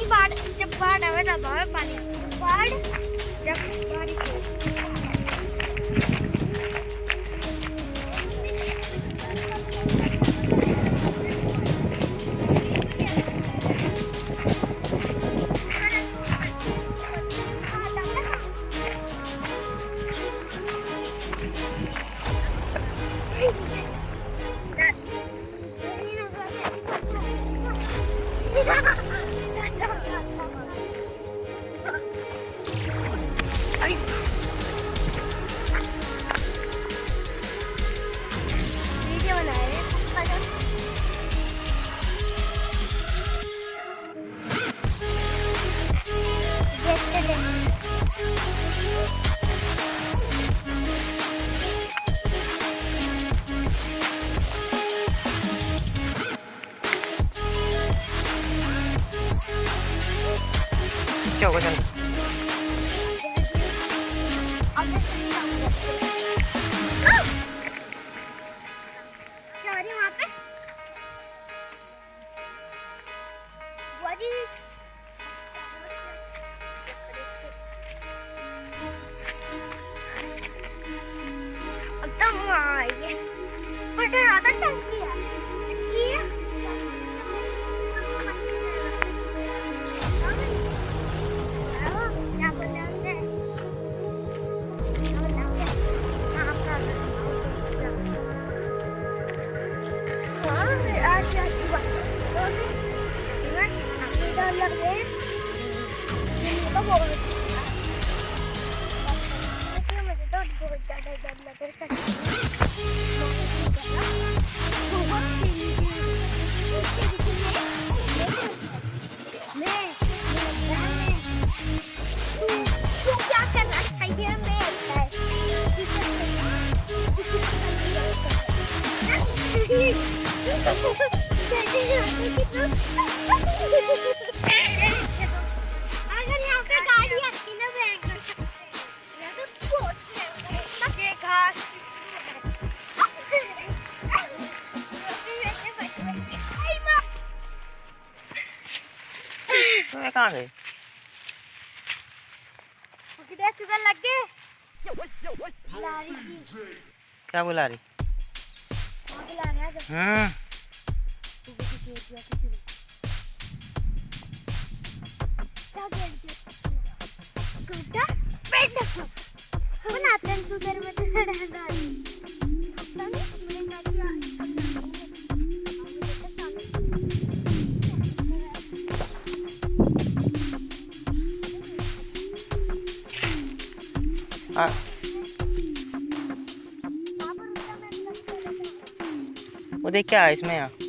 पानी बाढ़, जब बाढ़ आवे तब आवे पानी, बाढ़ जब बारिश हो। क्या होगा चल अगर यहाँ पे गाड़ी आती ना बैंक कर सकते हैं तो ये घास कहाँ गए? किधर शुगर लग गए? क्या बुला रही? वो देख क्या है इसमें यहाँ